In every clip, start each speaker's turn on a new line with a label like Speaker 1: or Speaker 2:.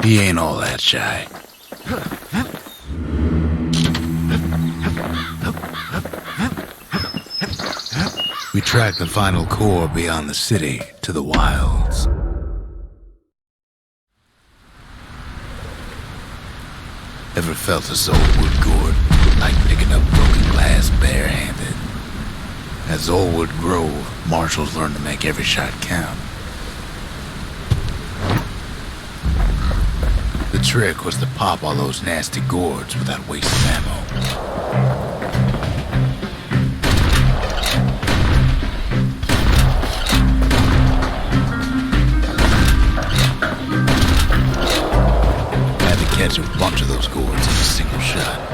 Speaker 1: He ain't all that shy. We track the final core beyond the city to the wilds. Ever felt a soul would gourd, like picking up broken glass barehanded? At Zolwood Grove, marshals learned to make every shot count. The trick was to pop all those nasty gourds without wasting ammo. Had to catch a bunch of those gourds in a single shot.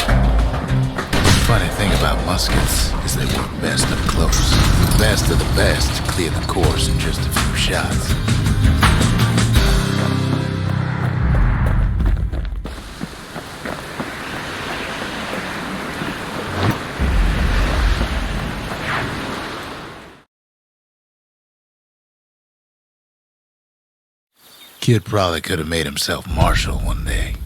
Speaker 1: The funny thing about muskets is they work best up close. The best of the best clear the course in just a few shots. Kid probably could have made himself marshal one day.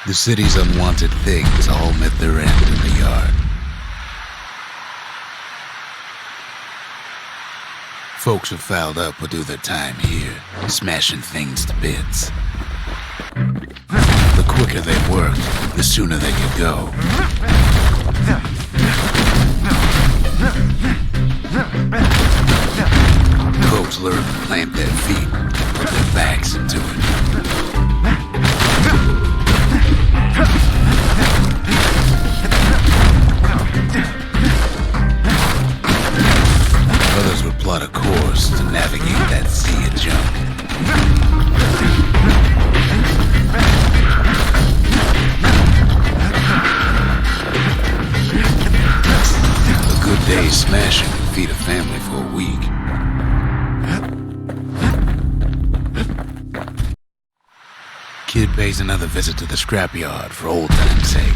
Speaker 1: The city's unwanted things all met their end in the yard. Folks who fouled up would do their time here, smashing things to bits. The quicker they worked, the sooner they could go. Folks learned to plant their feet, put their backs into it. Others would plot a course to navigate that sea of junk. A good day's smashing could feed a family for a week. Kid pays another visit to the scrapyard for old time's sake.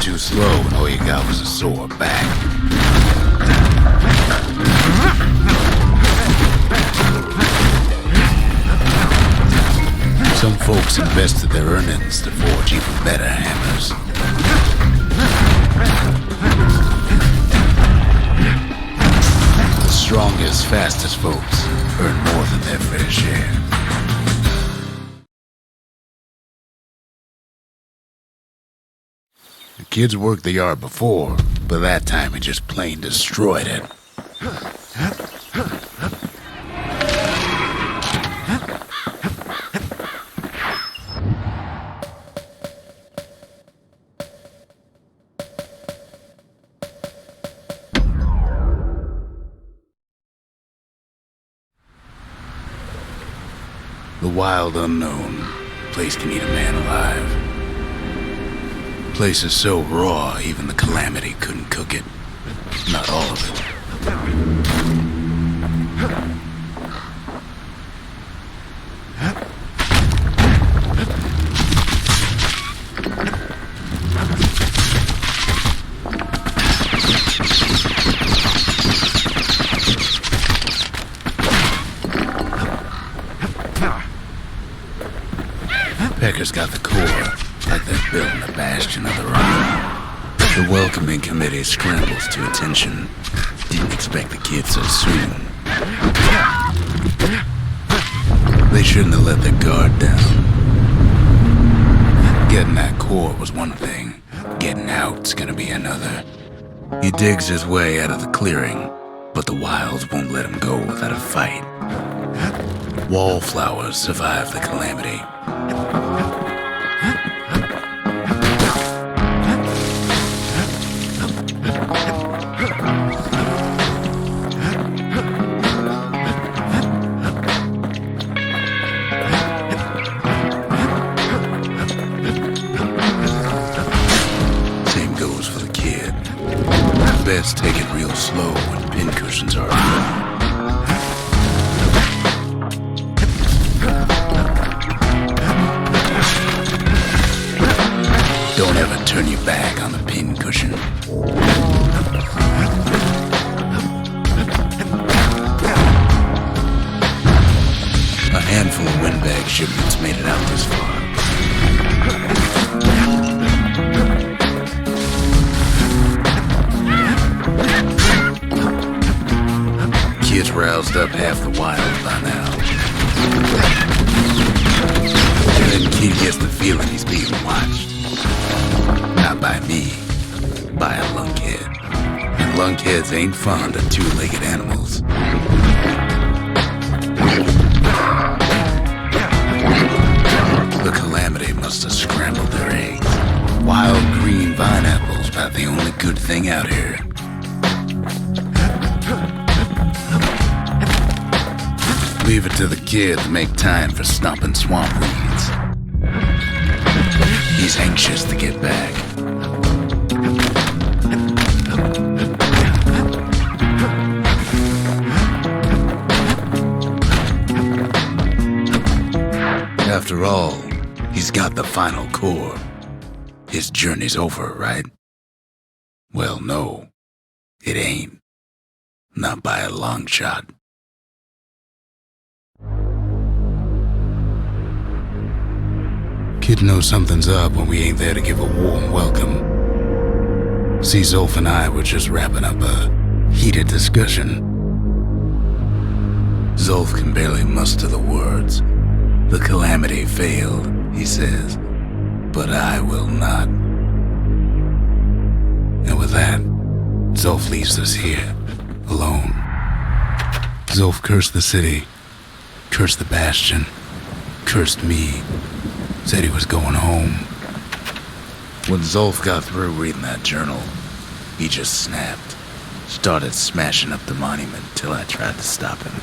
Speaker 1: Too slow and all you got was a sore back. Some folks invested their earnings to forge even better hammers. The strongest, fastest folks earn more than their fair share. The kids worked the yard before, but that time he just plain destroyed it. The wild unknown. Place can eat a man alive. Place is so raw, even the calamity couldn't cook it. Not all of it. Pecker's got the core, like they're building a Bastion of their own. The welcoming committee scrambles to attention. Didn't expect the kid so soon. They shouldn't have let their guard down. Getting that core was one thing. Getting out's gonna be another. He digs his way out of the clearing, but the wilds won't let him go without a fight. Wallflowers survive the calamity. slow when pincushions are around. Don't ever turn your back on the pincushion. A handful of windbag shipments made it out this far. Kids roused up half the wild by now. And then Kid gets the feeling he's being watched. Not by me, by a lunkhead. And lunkheads ain't fond of two-legged animals. The Calamity must have scrambled their eggs. Wild green vine apples about the only good thing out here. Leave it to the kid to make time for stomping swamp weeds. He's anxious to get back. After all, he's got the final core. His journey's over, right? Well, no, it ain't. Not by a long shot. Kid knows something's up when we ain't there to give a warm welcome. See, Zolf and I were just wrapping up a heated discussion. Zolf can barely muster the words. The Calamity failed, he says, but I will not. And with that, Zolf leaves us here, alone. Zolf cursed the city, cursed the Bastion, cursed me, said he was going home. When Zolf got through reading that journal, he just snapped, started smashing up the monument till I tried to stop him.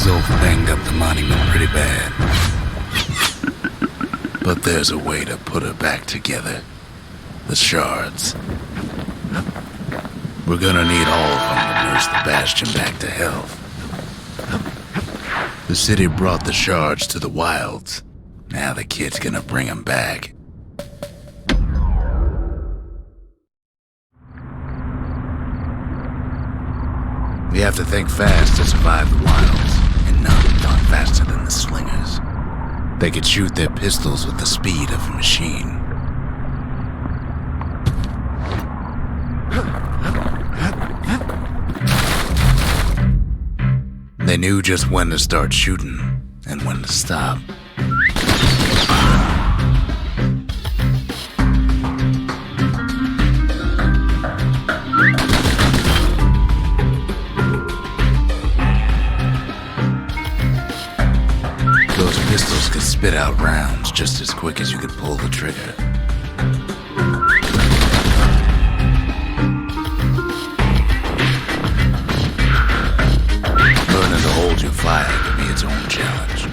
Speaker 1: Zolf banged up the monument pretty bad. But there's a way to put her back together. The shards. We're gonna need all of them to nurse the Bastion back to health. The city brought the shards to the wilds. Now the kid's gonna bring them back. We have to think fast to survive the wilds, and none not faster than the slingers. They could shoot their pistols with the speed of a machine. They knew just when to start shooting and when to stop. Those pistols could spit out rounds just as quick as you could pull the trigger. Learning to hold your fire can be its own challenge.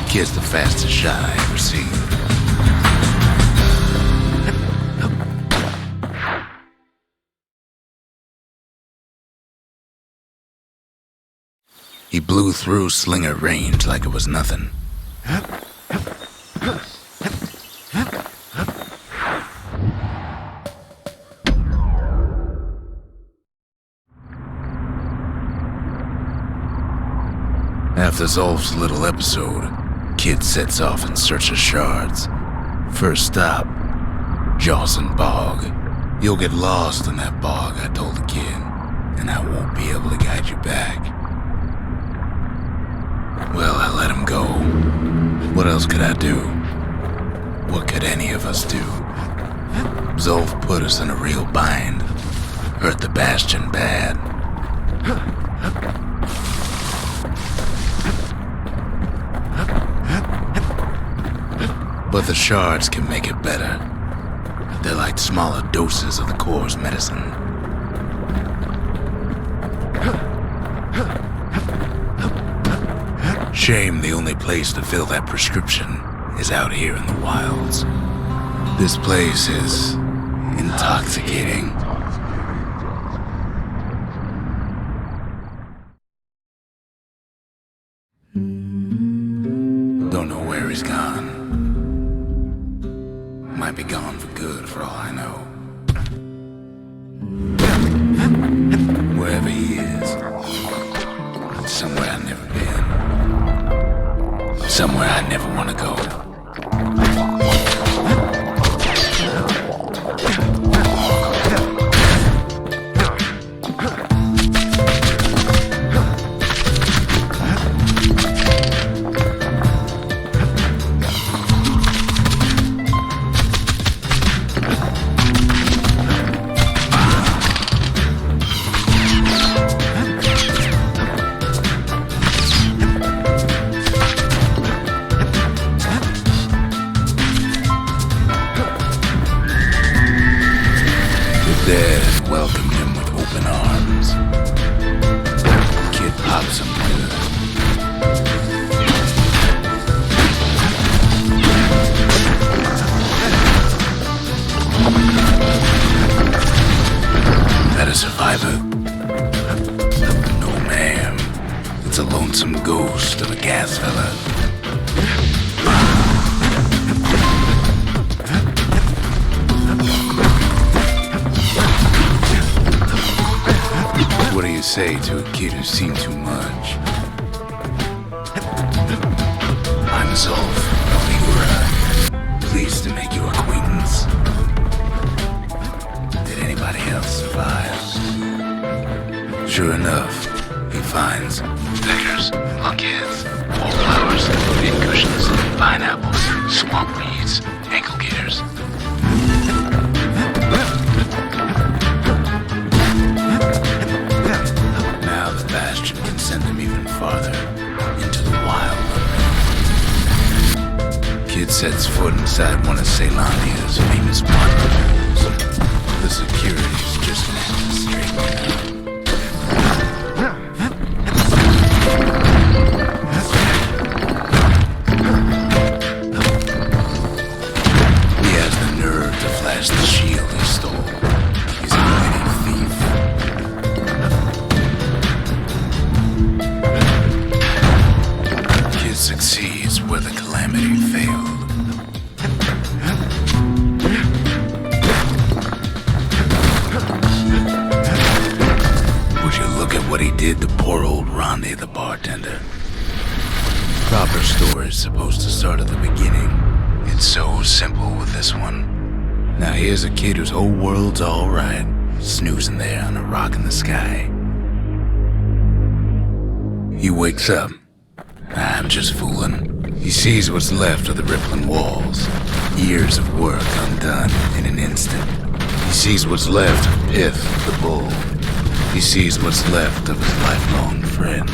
Speaker 1: Kid's the fastest shot I ever seen. He blew through slinger range like it was nothing. After Zolf's little episode, Kid sets off in search of shards. First stop, Jawson Bog. You'll get lost in that bog, I told the kid, and I won't be able to guide you back. Well, I let him go. What else could I do? What could any of us do? Zolf put us in a real bind. Hurt the Bastion bad. But the shards can make it better. They're like smaller doses of the core's medicine. Shame the only place to fill that prescription is out here in the wilds. This place is intoxicating. Don't know where he's gone. Might be gone for good for all I know. Wherever he is, it's somewhere I've never been. Somewhere I never want to go. Dad welcomed him with open arms. Kid popped some pills. That a survivor? No, ma'am. It's a lonesome ghost of a gas fella. What do you say to a kid who's seen too much? I'm Zolf of Igura. Pleased to make your acquaintance. Did anybody else survive? Sure enough, he finds beggars, lunkheads, wallflowers, pincushions, pineapples, swamp weeds, ankle gators. Bastion can send them even farther into the wild. Kid sets foot inside one of Ceylonia's famous water pools. The security's just meant to straighten it out. He has the nerve to flash the shield he stole. He's a mighty thief. Succeeds where the calamity failed. Would you look at what he did to poor old Ronde the bartender? Proper story's supposed to start at the beginning. It's so simple with this one. Now here's a kid whose whole world's alright, snoozing there on a rock in the sky. He wakes up. I'm just fooling. He sees what's left of the rippling walls. Years of work undone in an instant. He sees what's left of Pith, the bull. He sees what's left of his lifelong friend.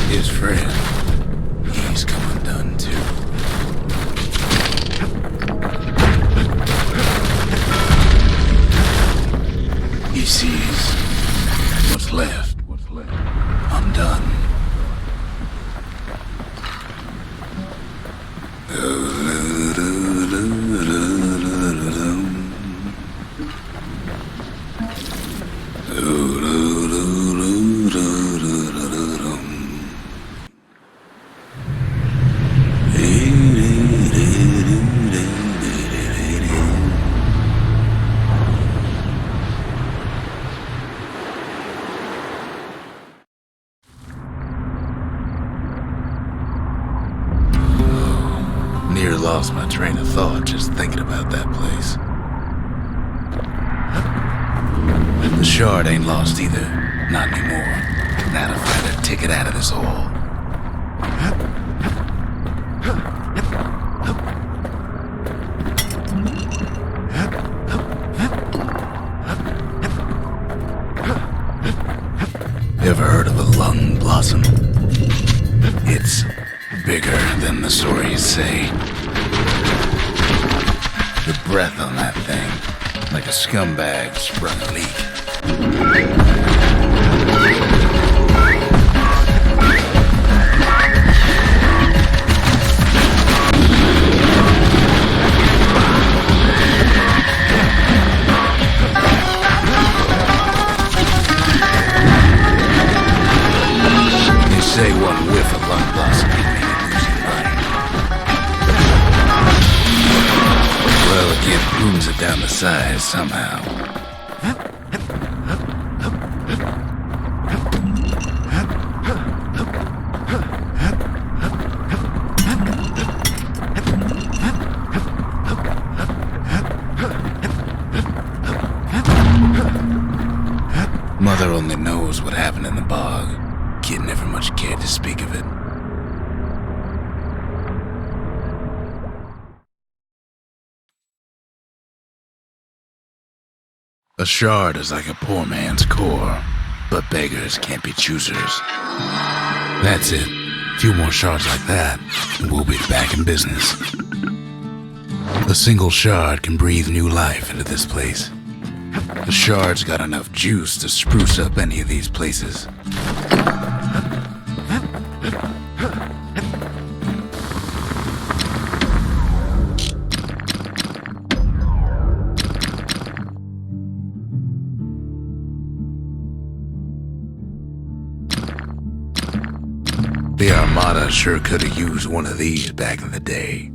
Speaker 1: His friend, he's come undone too. He sees what's left undone. lost my train of thought just thinking about that place. The shard ain't lost either. Not anymore. Now to find a ticket out of this hole. Ever heard of a lung blossom? It's bigger than the stories say. The breath on that thing, like a scumbag sprung a leak. They say one whiff of lung blossom can make you lose your mind. Well, it gets booms it down the sides somehow. Mother only knows what happened in the bog. Kid never much cared to speak of it. A shard is like a poor man's core, but beggars can't be choosers. That's it. A few more shards like that, and we'll be back in business. A single shard can breathe new life into this place. The shard's got enough juice to spruce up any of these places. The Armada sure could have used one of these back in the day.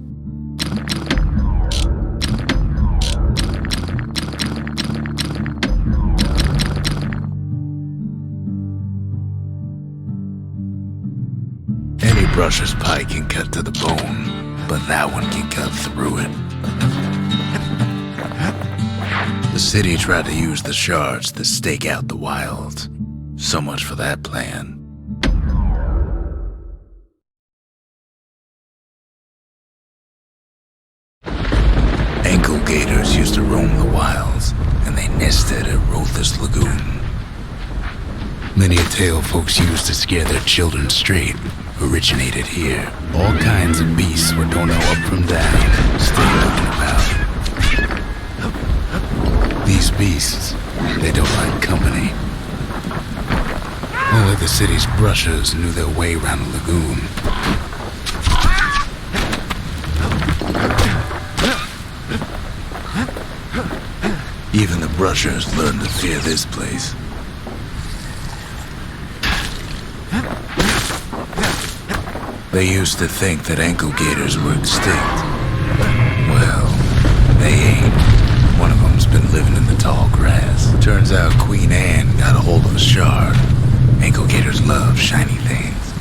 Speaker 1: Any brusher's pike can cut to the bone, but that one can cut through it. The city tried to use the shards to stake out the wilds. So much for that plan. Ankle gators used to roam the wilds, and they nested at Rothus Lagoon. Many a tale folks used to scare their children straight originated here. All kinds of beasts were don't know up from down, still looking about. These beasts, they don't like company. Only the city's brushers knew their way around the lagoon. Even the brushers learned to fear this place. They used to think that ankle gators were extinct. Well, they ain't. One of them's been living in the tall grass. Turns out Queen Anne got a hold of a shard. Ankle gators love shiny things.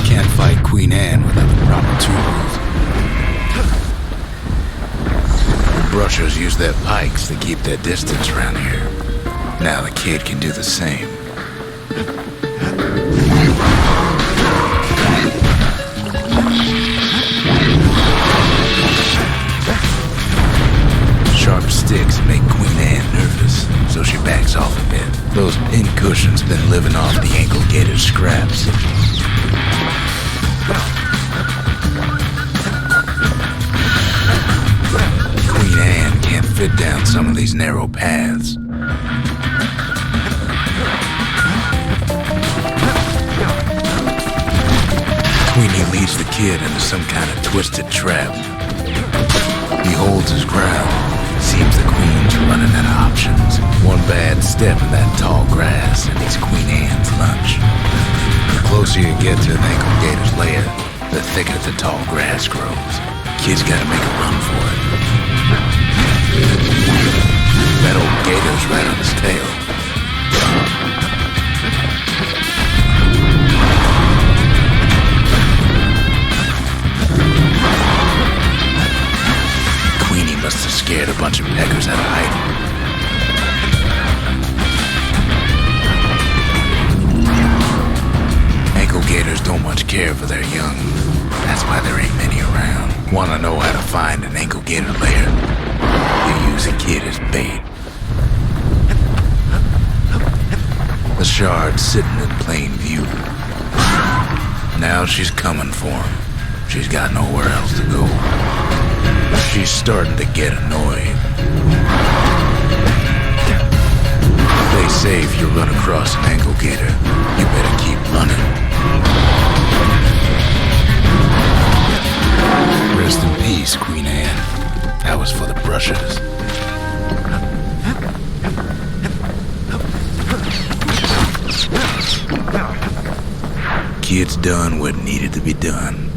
Speaker 1: Can't fight Queen Anne without the proper tools. The brushers use their pikes to keep their distance around here. Now the kid can do the same. Sharp sticks make Queen Anne nervous, so she backs off a bit. Those pin cushions been living off the ankle gator scraps. Queen Anne can't fit down some of these narrow paths. Queenie leads the kid into some kind of twisted trap. He holds his ground. Seems the queen's running out of options. One bad step in that tall grass and it's Queen Anne's lunch. The closer you get to an ankle gator's lair, the thicker the tall grass grows. Kid's gotta make a run for it. That old gator's right on his tail. Must have scared a bunch of peckers out of hiding. Ankle gators don't much care for their young. That's why there ain't many around. Wanna know how to find an ankle gator lair? You use a kid as bait. The shard's sitting in plain view. Now she's coming for him. She's got nowhere else to go. She's starting to get annoyed. They say if you run across an ankle gator, you better keep running. Rest in peace, Queen Anne. That was for the brushers. Kid's done what needed to be done.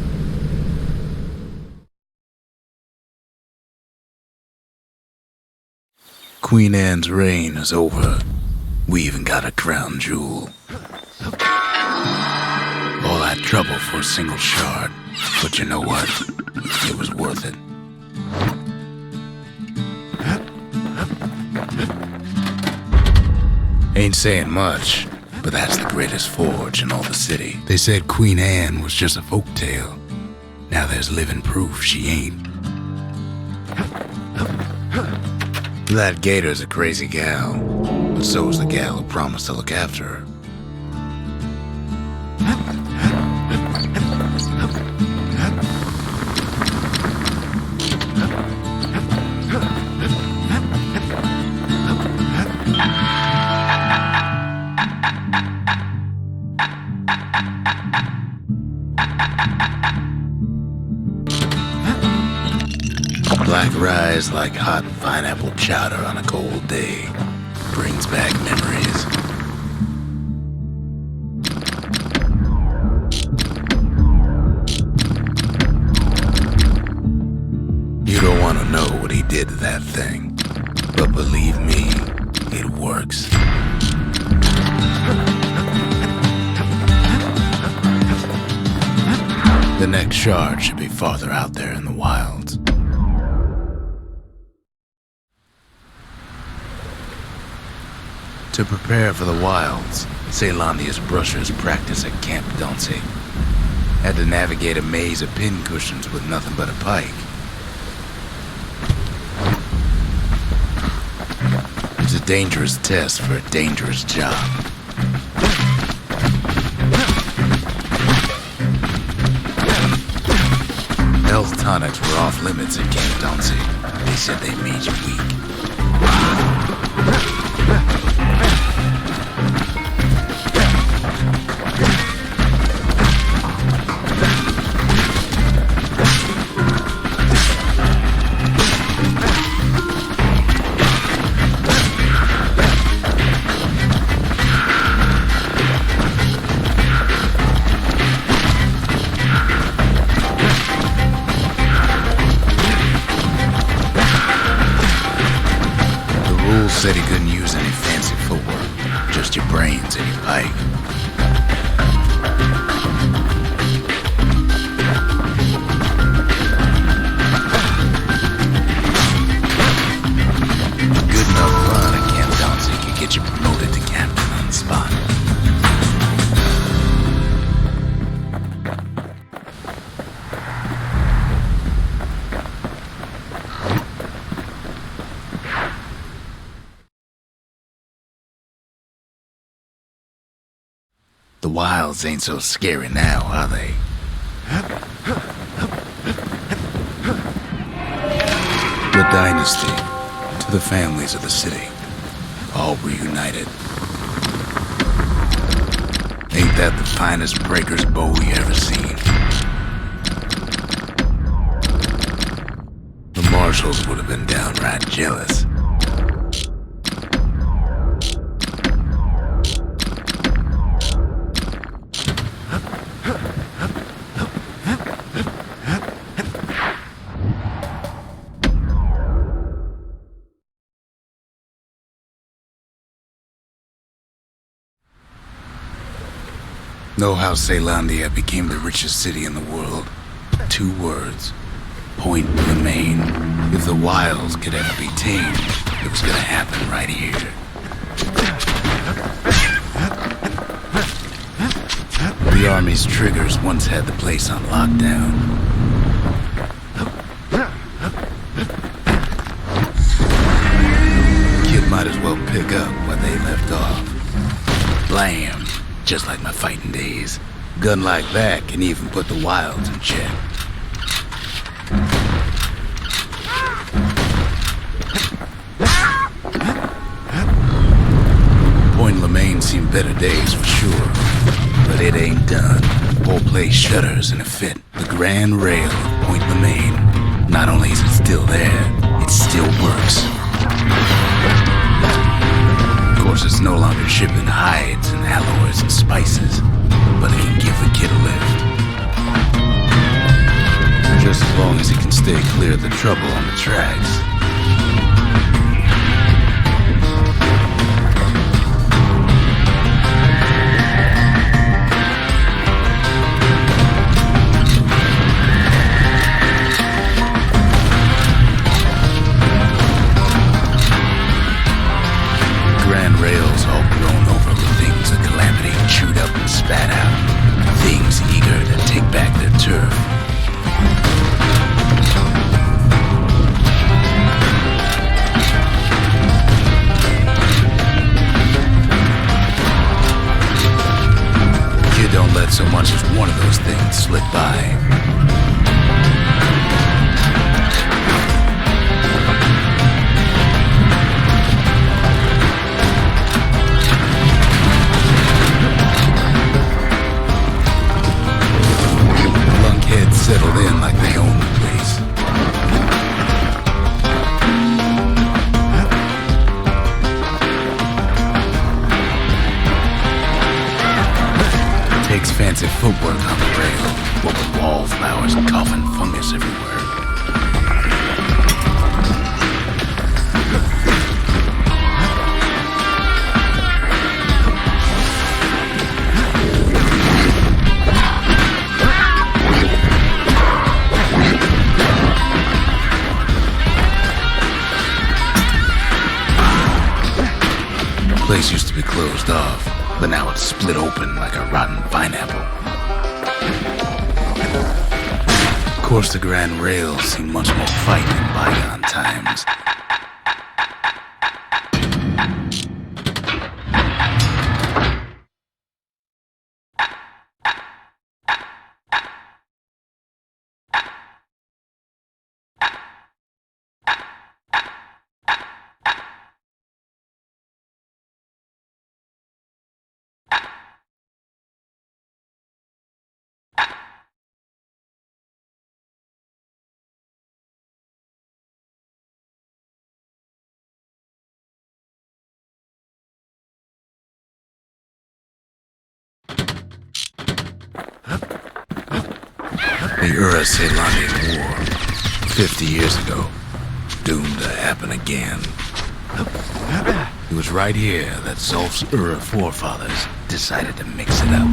Speaker 1: Queen Anne's reign is over. We even got a crown jewel. All that trouble for a single shard. But you know what? It was worth it. Ain't saying much, but that's the greatest forge in all the city. They said Queen Anne was just a folktale. Now there's living proof she ain't. That gator's a crazy gal, but so is the gal who promised to look after her. Black rise like hot pineapple chowder on a cold day. Brings back memories. You don't want to know what he did to that thing. But believe me, it works. The next shard should be farther out there in the wilds. To prepare for the wilds, Ceylandia's brushers practice at Camp Danse. Had to navigate a maze of pincushions with nothing but a pike. It's a dangerous test for a dangerous job. Health tonics were off limits at Camp Danse. They said they made you weak. Said he couldn't use any fancy footwork, just your brains and your pike. Good enough run at Camp Danse could get you promoted to captain on the spot. The wilds ain't so scary now, are they? The dynasty, to the families of the city, all reunited. Ain't that the finest breaker's bow you ever seen? The marshals would have been downright jealous. Know how Ceylandia became the richest city in the world? 2 words. Point Remain. If the the wilds could ever be tamed, it was gonna happen right here. The Army's triggers once had the place on lockdown. Kid might as well pick up where they left off. Blam! Just like my fighting days. Gun like that can even put the wilds in check. Point Lemaine seen better days for sure, but it ain't done. Whole place shudders in a fit. The Grand Rail of Point Lemaine. Not only is it still there, it still works. Of course, it's no longer shipping hides and alloys and spices, but it can give the kid a lift. Just as long as he can stay clear of the trouble on the tracks. Rails all grown over with things of calamity chewed up and spat out. Things eager to take back their turf. Kid don't let so much as one of those things slip by. Settled in like they own the place. Takes fancy footwork on the rail, what with wallflowers and coffin fungus everywhere. Place used to be closed off, but now it's split open like a rotten pineapple. Of course, the Grand Rails see much more fight in bygone times. The Ura-Ceylani War, 50 years ago, doomed to happen again. It was right here that Zulf's Ura forefathers decided to mix it up.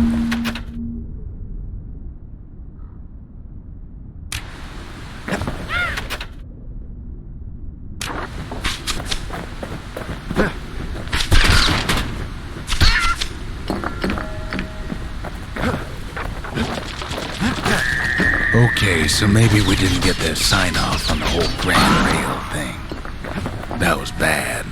Speaker 1: Okay, so maybe we didn't get their sign-off on the whole Grand Rail thing. That was bad.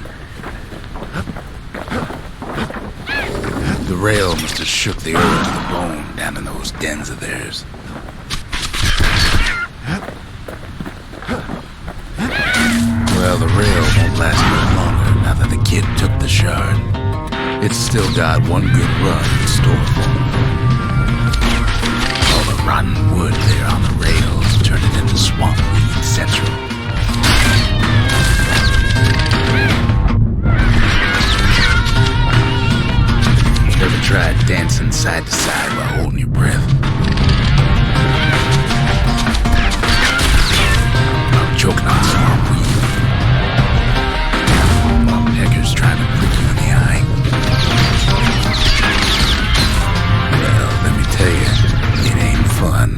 Speaker 1: The rail must have shook the earth to the bone down in those dens of theirs. Well, the rail won't last much longer now that the kid took the shard. It's still got one good run in store for him. Rotten wood there on the rails turned it into swamp weed central. Ever tried dancing side to side while holding your breath? I'm choking on swamp weed while peggers trying to prick you in the eye. Well, let me tell you. It ain't fun.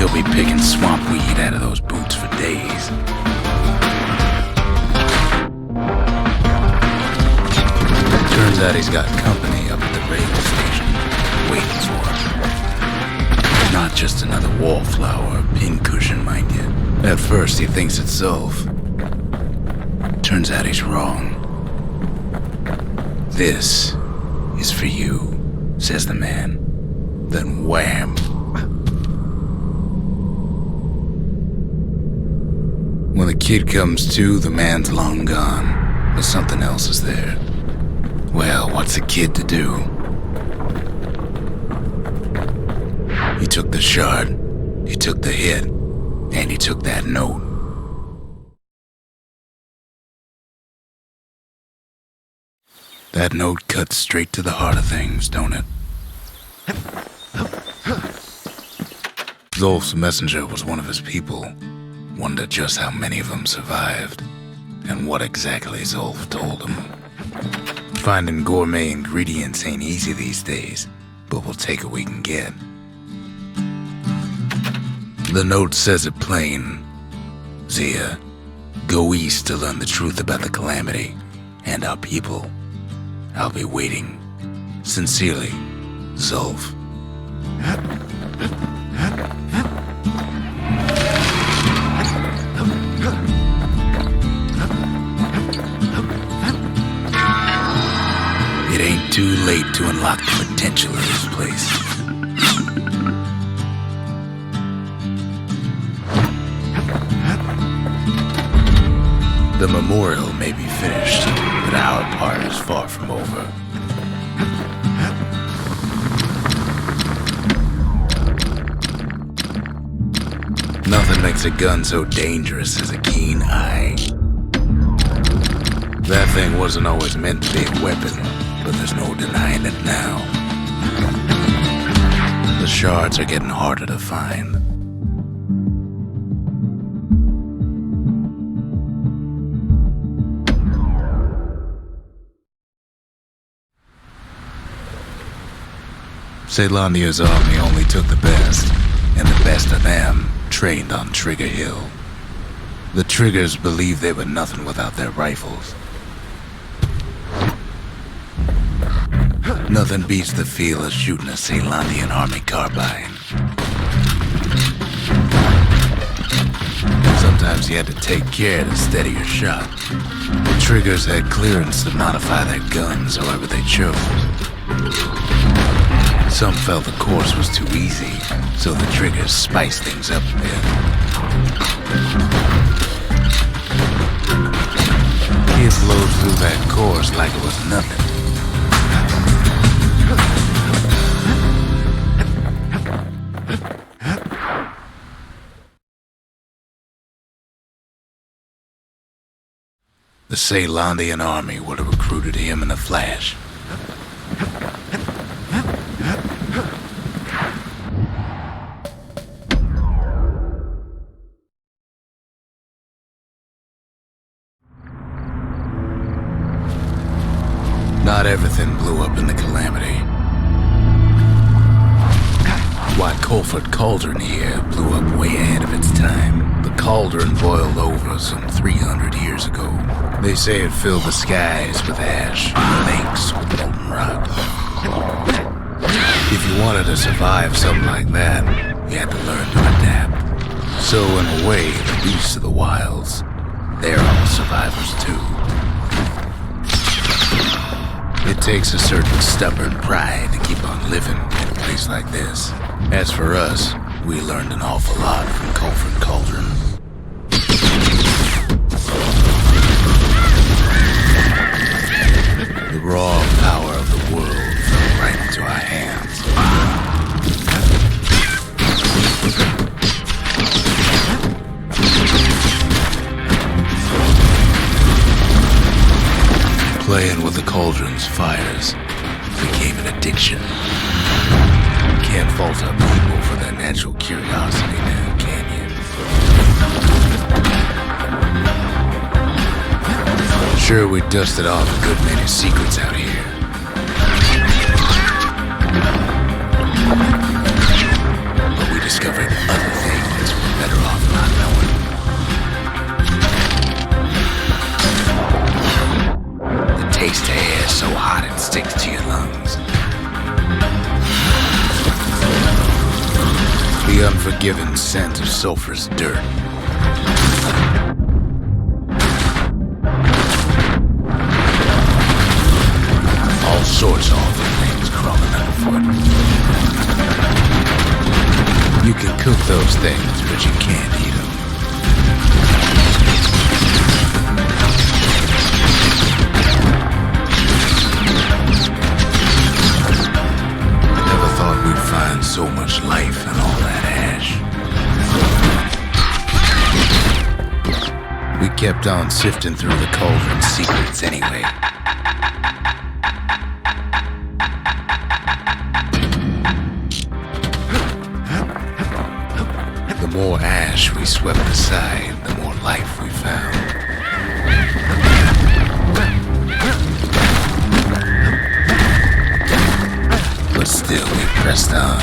Speaker 1: He'll be picking swamp weed out of those boots for days. Turns out he's got company up at the radio station, waiting for him. Not just another wallflower or pincushion, mind you. At first he thinks it's Zulf. Turns out he's wrong. "This is for you," says the man. Then wham! When the kid comes to, the man's long gone, but something else is there. Well, what's a kid to do? He took the shard, he took the hit, and he took that note. That note cuts straight to the heart of things, don't it? Zulf's messenger was one of his people. Wonder just how many of them survived, and what exactly Zulf told him. Finding gourmet ingredients ain't easy these days, but we'll take what we can get. The note says it plain. Zia, go east to learn the truth about the calamity and our people. I'll be waiting. Sincerely, Zulf. It ain't too late to unlock the potential of this place. The memorial may be finished, but our part is far from over. Nothing makes a gun so dangerous as a keen eye. That thing wasn't always meant to be a weapon, but there's no denying it now. The shards are getting harder to find. Caelandia's army only took the best, and the best of them trained on Trigger Hill. The Triggers believed they were nothing without their rifles. Nothing beats the feel of shooting a Caelandian army carbine. Sometimes you had to take care to steady your shot. The Triggers had clearance to modify their guns however they chose. Some felt the course was too easy, so the Triggers spiced things up a bit. Kids blows through that course like it was nothing. The Caelandian army would have recruited him in a flash. Not everything blew up in the calamity. Why, Colford Cauldron here blew up way ahead of its time. The cauldron boiled over some 300 years ago. They say it filled the skies with ash and the lakes with molten rock. If you wanted to survive something like that, you had to learn to adapt. So in a way, the beasts of the wilds, they're all survivors too. It takes a certain stubborn pride to keep on living in a place like this. As for us, we learned an awful lot from Colford Cauldron. The raw power of the world fell right into our hands. Playing with the cauldron's fires became an addiction. Can't fault our people for their natural curiosity now, can you? Sure, we dusted off a good many secrets out here. But we discovered other things. better off not knowing. The taste of air is so hot it sticks to your lungs. The unforgiving scent of sulfurous dirt. All sorts of awful things crawling underfoot. You can cook those things, but you can't eat them. Never thought we'd find so much life in all that ash. We kept on sifting through the cauldron's secrets anyway. The more ash we swept aside, the more life we found. But still we pressed on.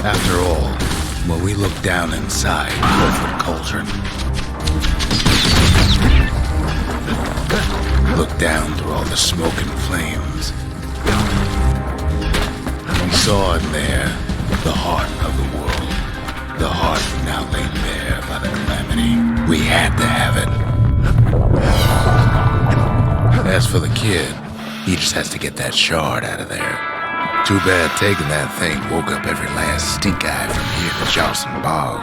Speaker 1: After all, when we looked down inside the cauldron, looked down through all the smoke and flames, we saw in there the heart of the world. The heart now laid bare by the calamity. We had to have it. As for the kid, he just has to get that shard out of there. Too bad taking that thing woke up every last stink eye from here to Charleston Bog.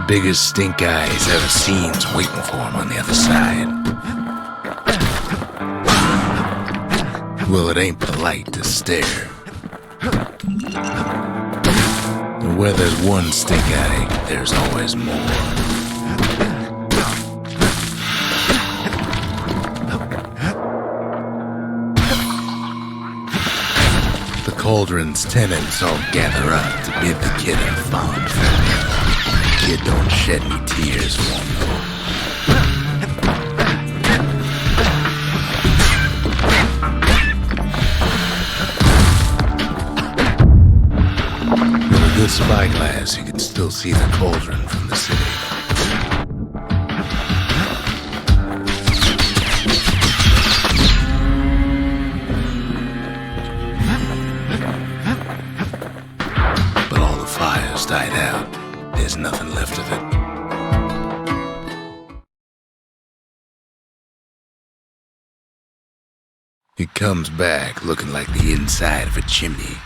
Speaker 1: Biggest stink eye he's ever seen's waiting for him on the other side. Well, it ain't polite to stare. And where there's one stink eye, there's always more. The cauldron's tenants all gather up to bid the kid a fond farewell. The kid don't shed any tears for him, though. With a spyglass, you can still see the cauldron from the city. But all the fires died out. There's nothing left of it. It comes back looking like the inside of a chimney.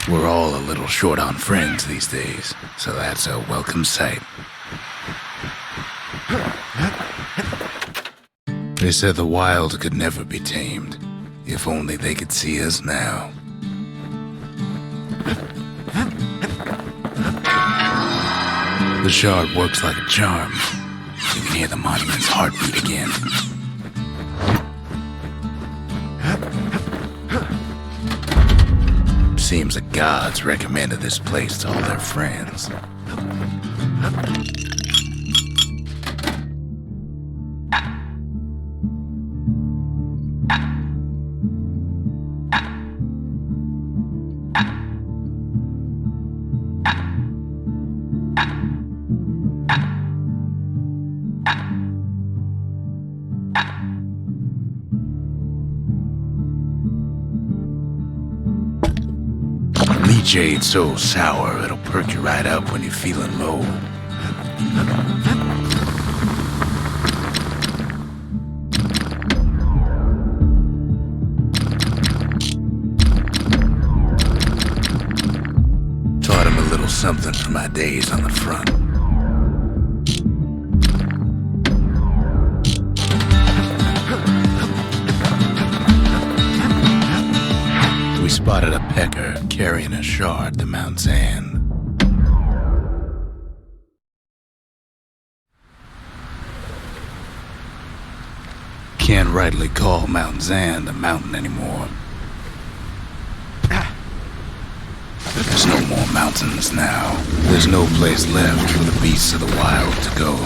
Speaker 1: We're all a little short on friends these days, so that's a welcome sight. They said the wild could never be tamed, if only they could see us now. The shard works like a charm. You can hear the monument's heartbeat again. Seems the gods recommended this place to all their friends. Leechade so sour it'll perk you right up when you're feeling low. Taught him a little something from my days on the front. We spotted a pecker carrying a shard to Mount Zan. Can't rightly call Mount Zan the mountain anymore. There's no more mountains now. There's no place left for the beasts of the wild to go.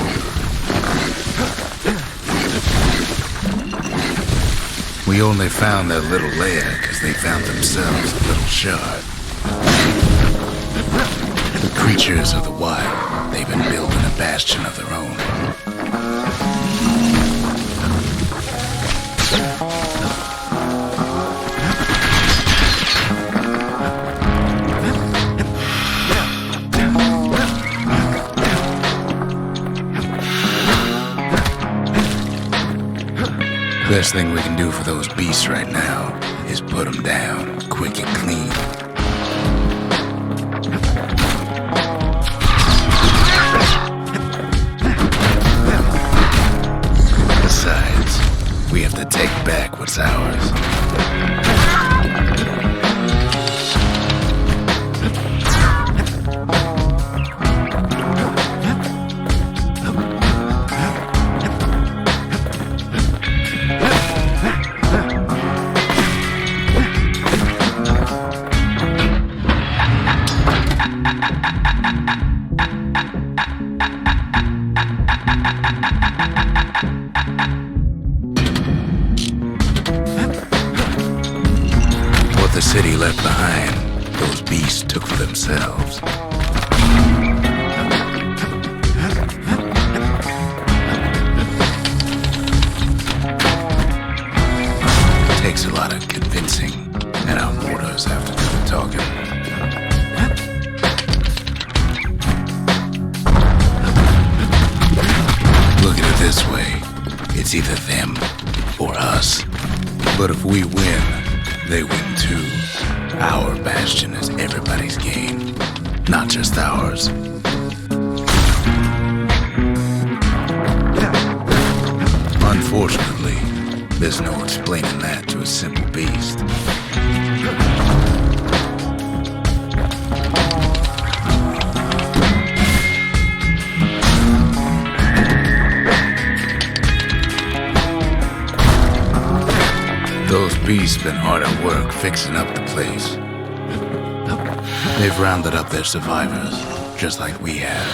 Speaker 1: We only found their little lair because they found themselves a little shard. The creatures of the wild, they've been building a bastion of their own. Best thing we can do for those beasts right now is put them down quick and clean. Besides, we have to take back what's ours. What the city left behind, those beasts took for themselves. Takes a lot of convincing, and our mortars have to do the talking. Look at it this way, it's either them or us. But if we win, they win too. Our bastion is everybody's game, not just ours. Unfortunately, there's no explaining that to a simple beast. Those beasts been hard at work fixing up the place. They've rounded up their survivors, just like we have.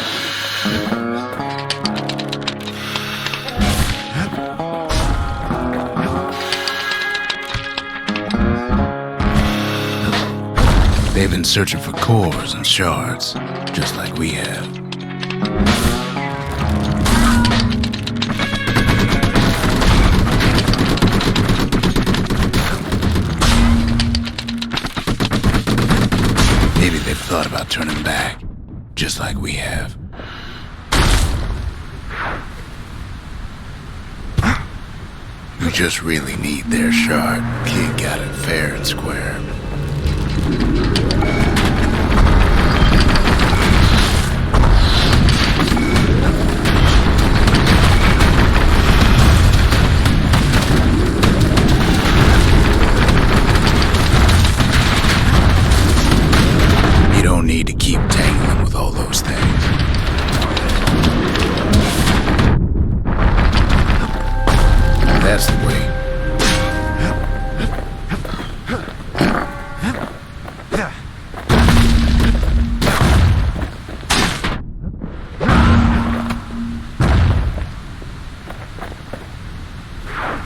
Speaker 1: They've been searching for cores and shards, just like we have. Maybe they've thought about turning back, just like we have. We just really need their shard. Kid got it fair and square. You don't need to keep tangling with all those things. That's the way.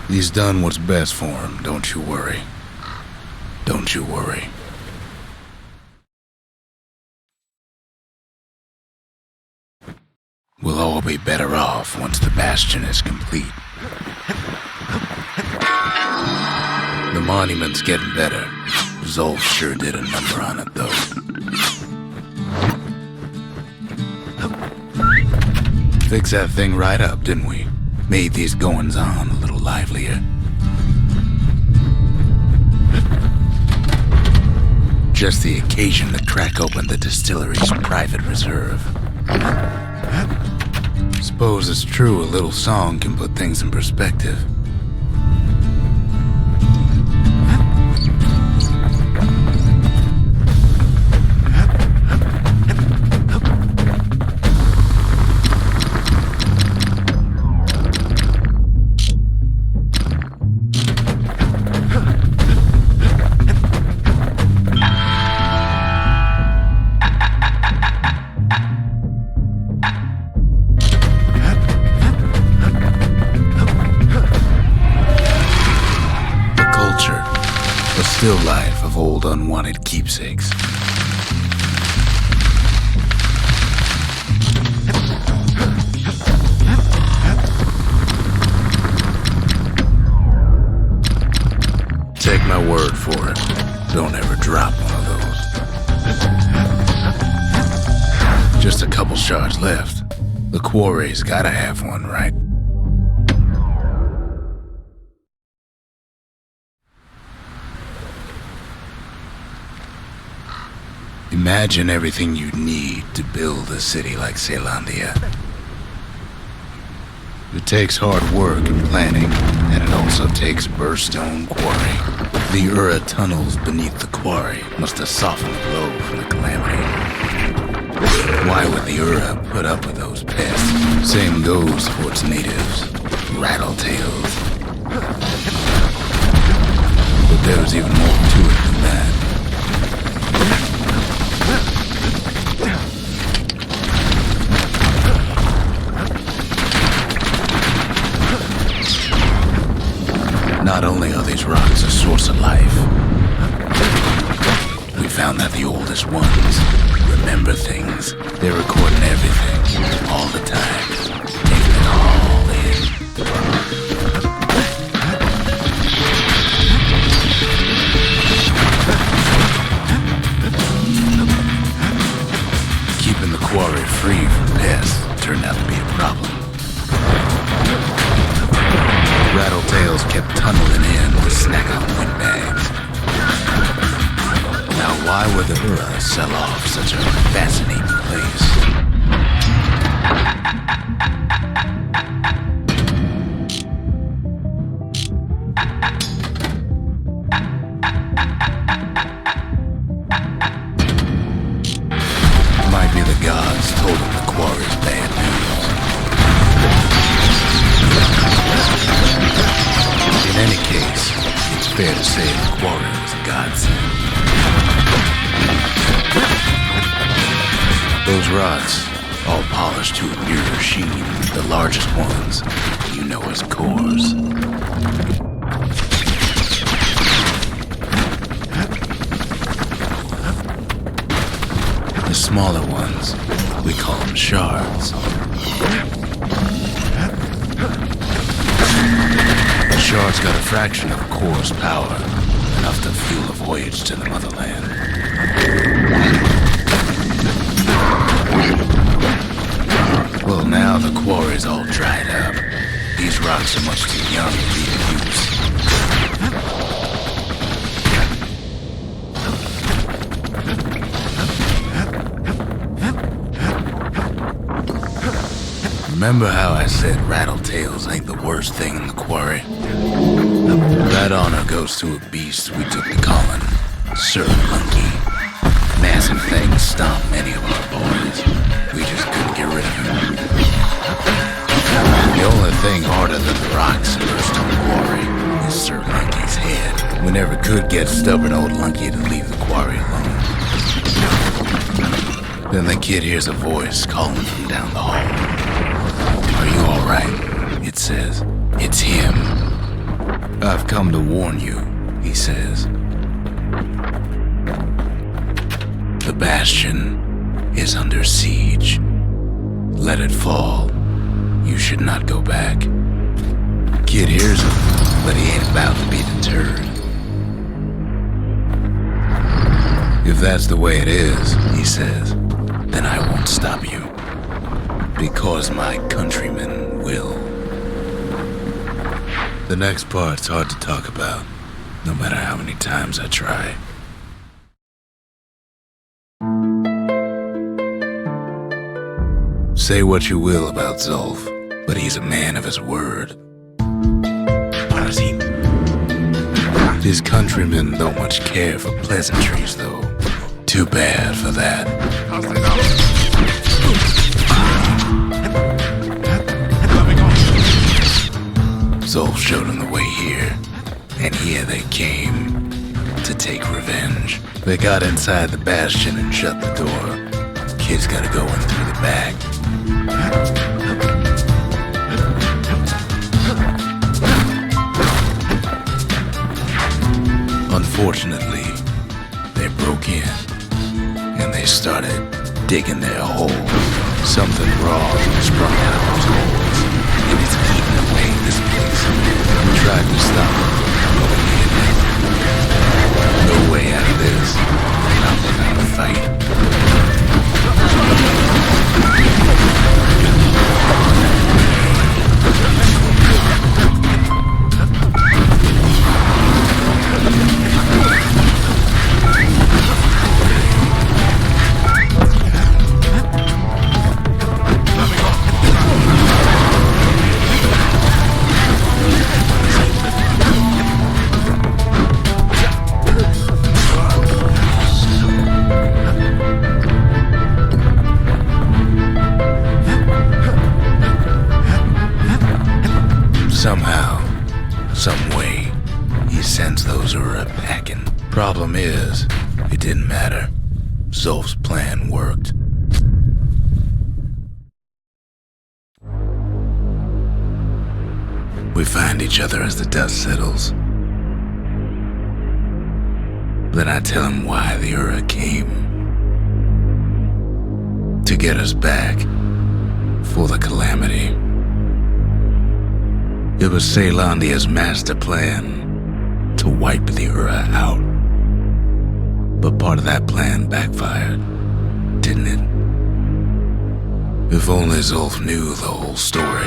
Speaker 1: He's done what's best for him, don't you worry. Don't you worry. We'll all be better off once the Bastion is complete. The monument's getting better. Zolf sure did a number on it, though. Fix that thing right up, didn't we? Made these goings-on a little livelier. Just the occasion to crack open the distillery's private reserve. Suppose it's true a little song can put things in perspective. still life of old unwanted keepsakes. Take my word for it. Don't ever drop one of those. Just a couple shards left. The quarry's gotta have one, right? Imagine everything you'd need to build a city like Zealandia. It takes hard work and planning, and it also takes Bastion quarry. The Ura tunnels beneath the quarry must have softened the blow from the calamity. Why would the Ura put up with those pests? Same goes for its natives, rattletails. But there's even more to it than that. Not only are these rocks a source of life, we found that the oldest ones remember things. They're recording everything, all the time, taking it all in. Keeping the quarry free from pests turned out to be a problem. Rattletails kept tunneling in to snack on windbags. Now why would the Ura sell off such a fascinating place? Might be the gods told him the quarry's bad news. In any case, it's fair to say the quarry was a godsend. Those rocks, all polished to a mirror sheen, the largest ones, you know as cores. The smaller ones, we call them shards. The shards got a fraction of a core's power, enough to fuel a voyage to the motherland. Well, now the quarry's all dried up. These rocks are much too young to be in use. Remember how I said rattletails ain't the worst thing in the quarry? That honor goes to a beast we took to Colin, Sir Monkey. Massive things stomped many of our boys. We just couldn't get rid of him. The only thing harder than the rocks in Bastion quarry is Sir Monkey's head. We never could get stubborn old Lunky to leave the quarry alone. Then the kid hears a voice calling from down the hall. "Are you all right?" it says. "It's him. I've come to warn you," he says. "The Bastion is under siege. Let it fall. You should not go back." Kid hears him, but he ain't about to be deterred. "If that's the way it is," he says, "then I won't stop you. Because my countrymen will." The next part's hard to talk about, no matter how many times I try. Say what you will about Zulf, but he's a man of his word. His countrymen don't much care for pleasantries, though. Too bad for that. Zulf showed him the way here, and here they came to take revenge. They got inside the Bastion and shut the door. Kid's gotta go in through the back. Unfortunately, they broke in, and they started digging their hole. Something wrong sprung out of those holes, and it's eating away this place. We tried to stop it, but we couldn't. No way out of this, not without a fight. Somehow, some way, he sends those Ura packing. Problem is, it didn't matter. Zulf's plan worked. We find each other as the dust settles. Then I tell him why the Ura came. To get us back for the calamity. It was Caelondia's master plan to wipe the Ura out. But part of that plan backfired, didn't it? If only Zulf knew the whole story.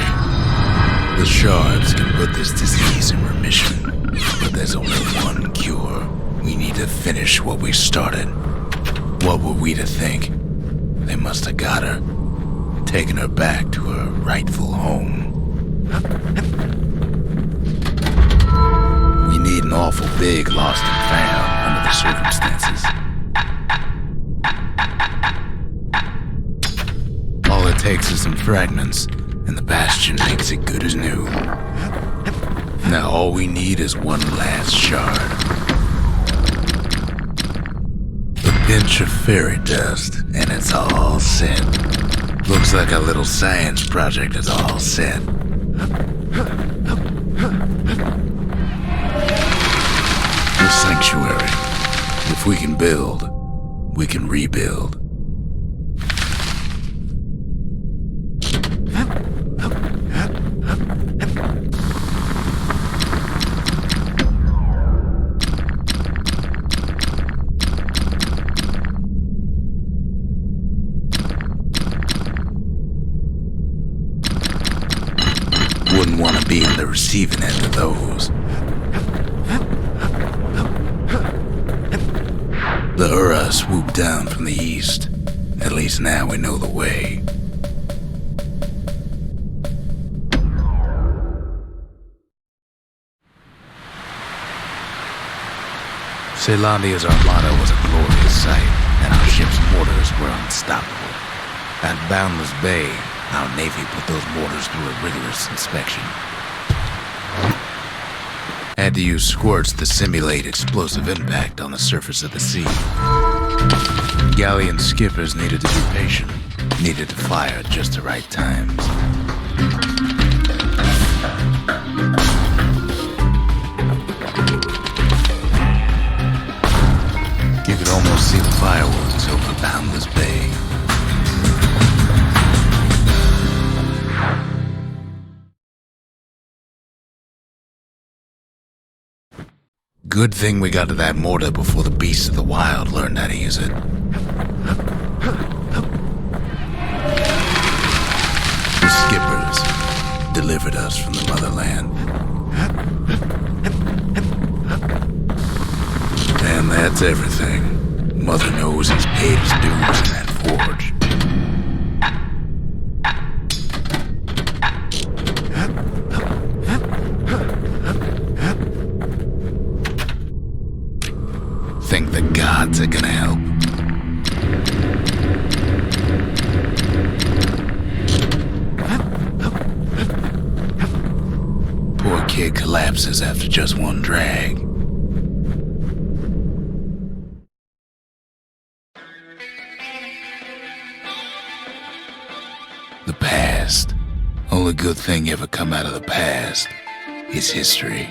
Speaker 1: The shards can put this disease in remission, but there's only one cure. We need to finish what we started. What were we to think? They must have got her, taken her back to her rightful home. We need an awful big lost and found under the circumstances. All it takes is some fragments, and the Bastion makes it good as new. Now all we need is one last shard. A pinch of fairy dust, and it's all set. Looks like our little science project is all set. The sanctuary. If we can build, we can rebuild. Wouldn't want to be on the receiving end of those. The Ura swooped down from the east. At least now we know the way. Caelondia's armada was a glorious sight, and our ship's mortars were unstoppable. At Boundless Bay, our Navy put those mortars through a rigorous inspection. Had to use squirts to simulate explosive impact on the surface of the sea. Galleon skippers needed to be patient, needed to fire at just the right times. You could almost see the fireworks over Boundless Bay. Good thing we got to that mortar before the beasts of the wild learned how to use it. The skippers delivered us from the motherland. And that's everything. Mother knows he's paid his dues in that forge. Think the gods are gonna help? Poor kid collapses after just one drag. The past. Only good thing ever come out of the past is history.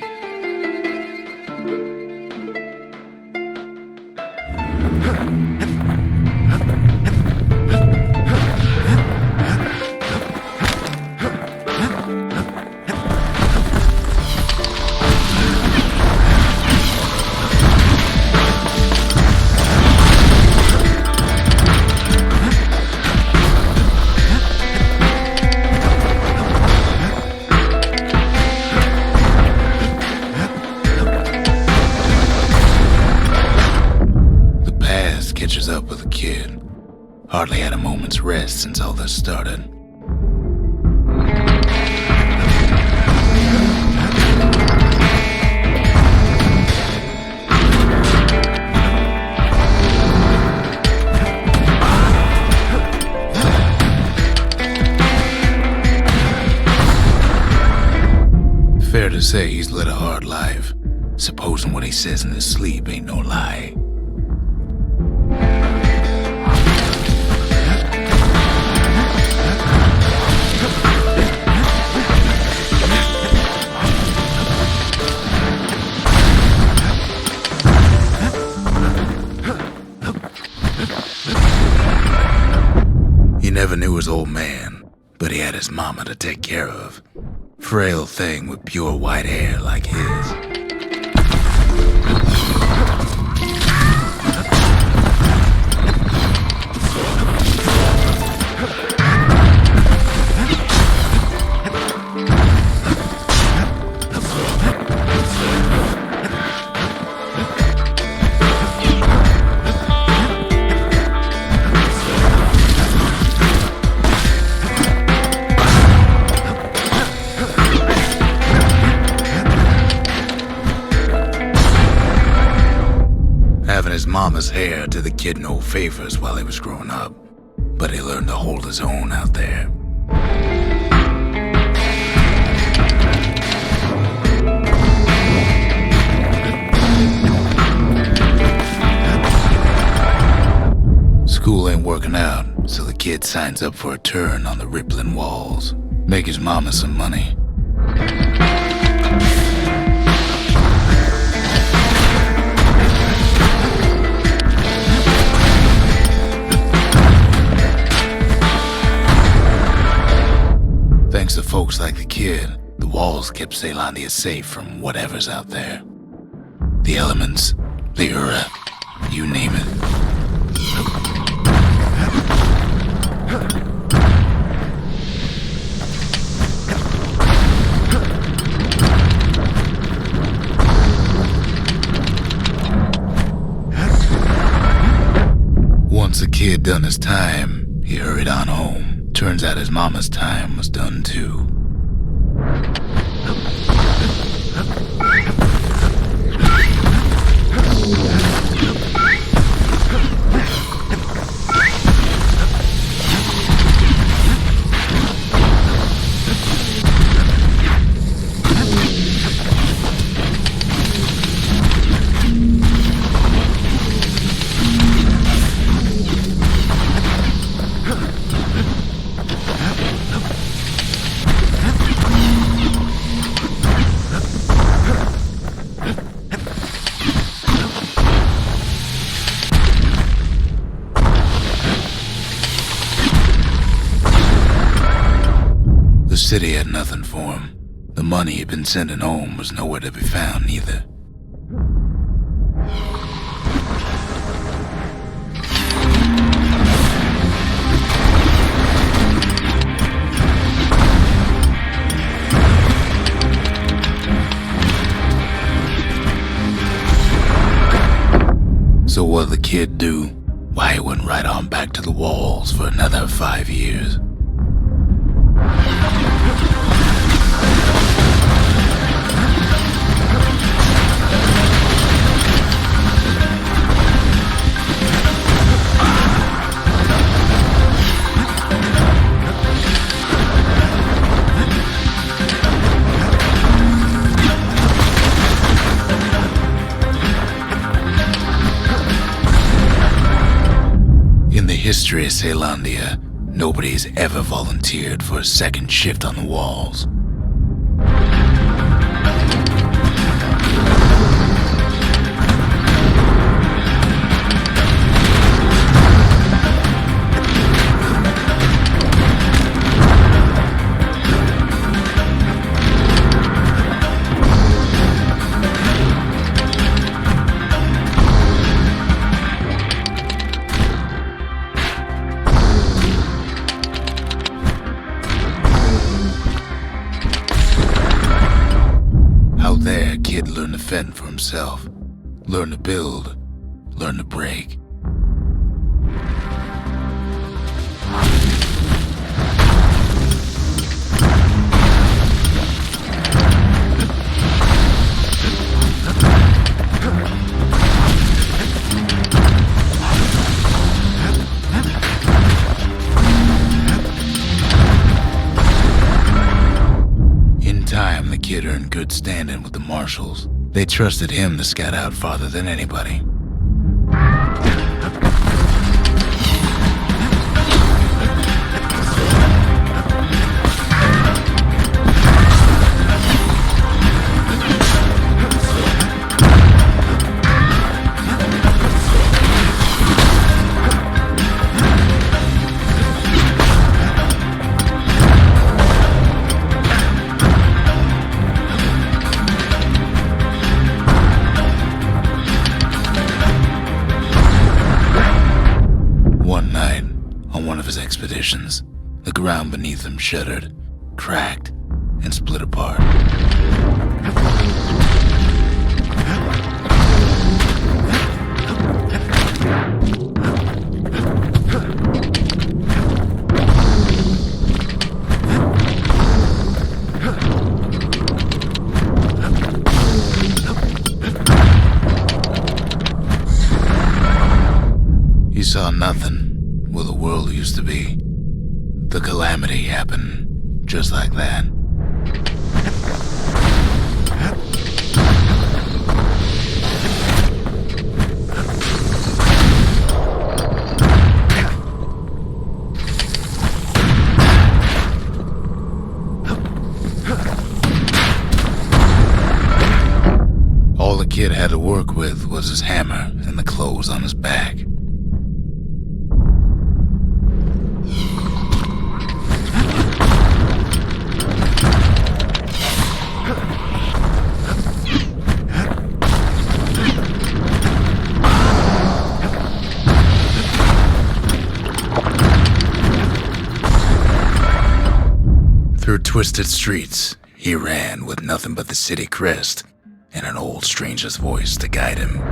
Speaker 1: was up with the kid. Hardly had a moment's rest since all this started. Fair to say he's led a hard life, supposing what he says in his sleep ain't no lie. He never knew his old man, but he had his mama to take care of. Frail thing with pure white hair like his. His mama's hair did the kid no favors while he was growing up, but he learned to hold his own out there. School ain't working out, so the kid signs up for a turn on the rippling walls, make his mama some money. Thanks to folks like the kid, the walls kept Ceylondia safe from whatever's out there. The elements, the Ura, you name it. Once the kid done his time, he hurried on home. Turns out his mama's time was done too. The city had nothing for him. The money he'd been sending home was nowhere to be found either. So what'd the kid do? Why, he went right on back to the walls for another 5 years. In the history of Ceylondia, nobody's ever volunteered for a second shift on the walls. There, kid learned to fend for himself, learn to build, learn to break. stand-in with the marshals. They trusted him to scout out farther than anybody. The ground beneath them shuddered, cracked, and split apart. He saw nothing where the world used to be. The calamity happened just like that. All the kid had to work with was his hammer and the clothes on his back. Through twisted streets, he ran with nothing but the city crest and an old stranger's voice to guide him.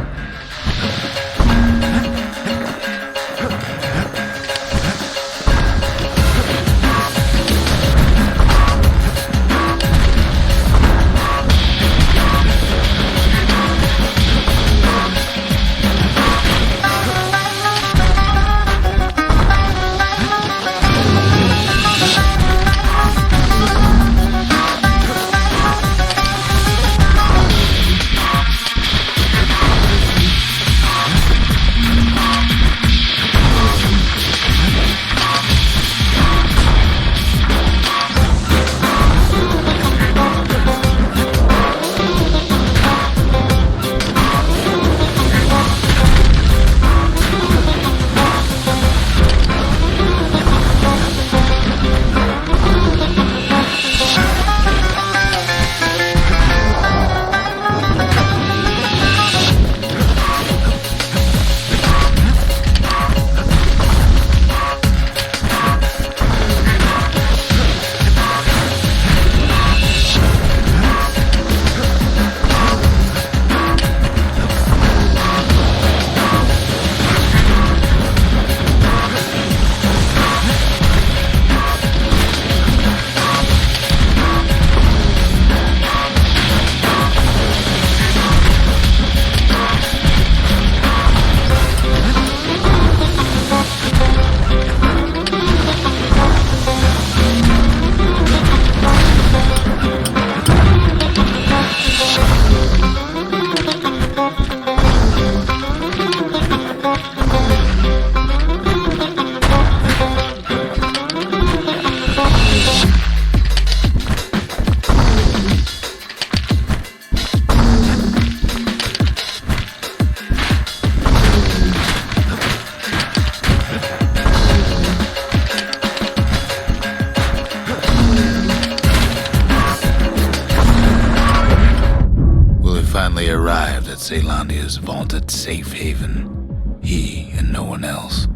Speaker 1: Arrived at Caelandia's vaunted safe haven, he and no one else.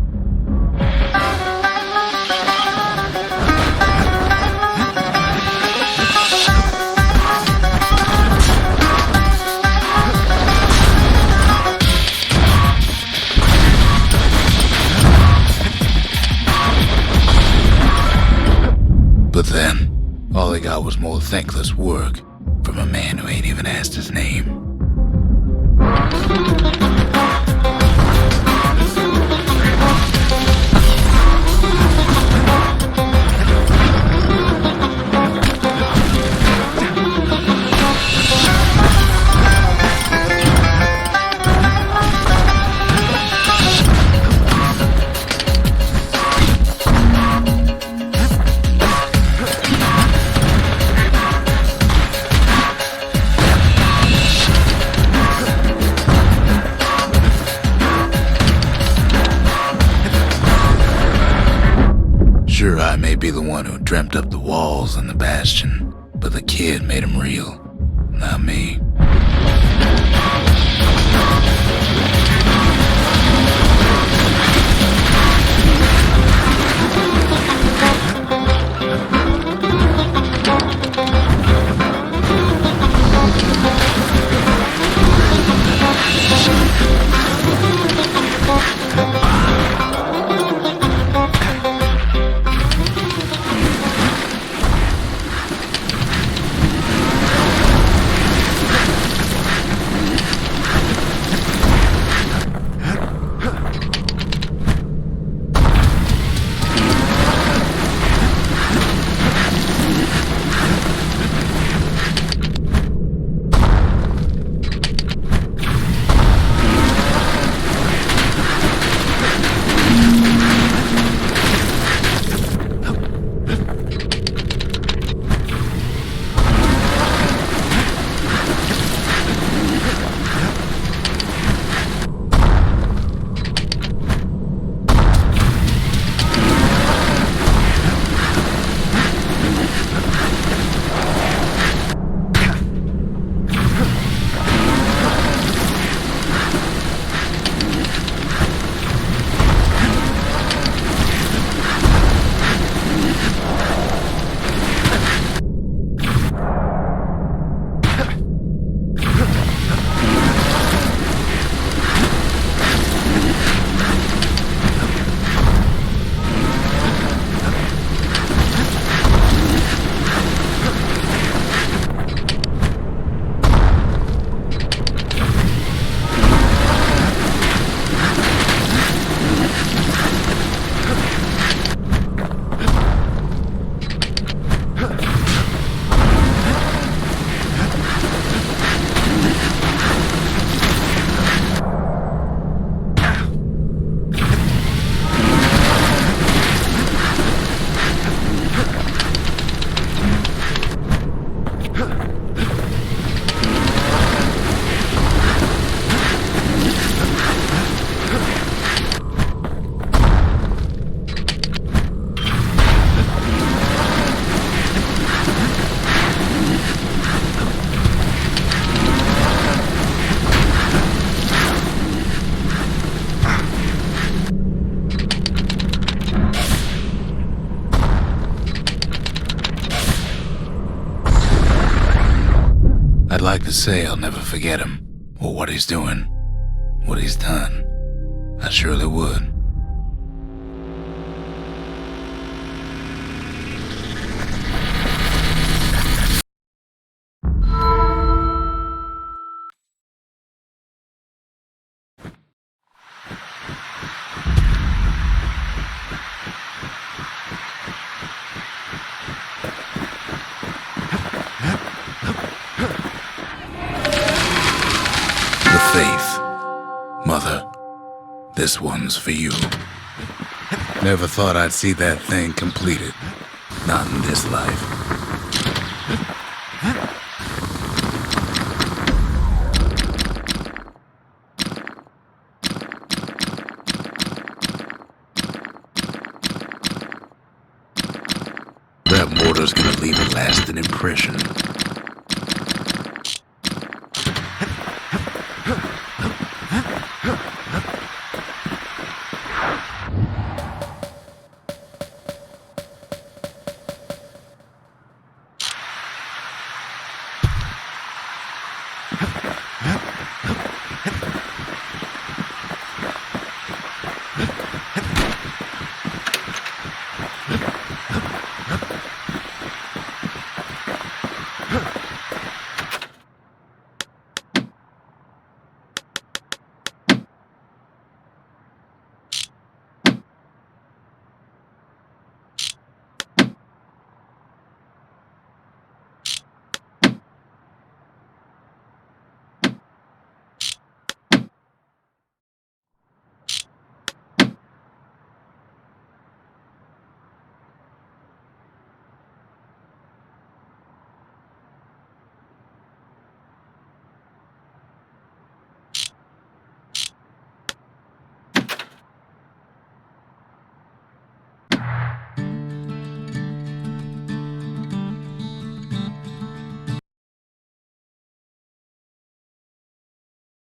Speaker 1: But then, all he got was more thankless work from a man who ain't even asked his name. I may be the one who dreamt up the walls and the Bastion, but the kid made them real, not me. I'd like to say I'll never forget him, or what he's doing, what he's done. I surely would. The faith. Mother, this one's for you. Never thought I'd see that thing completed. Not in this life. That mortar's gonna leave a lasting impression.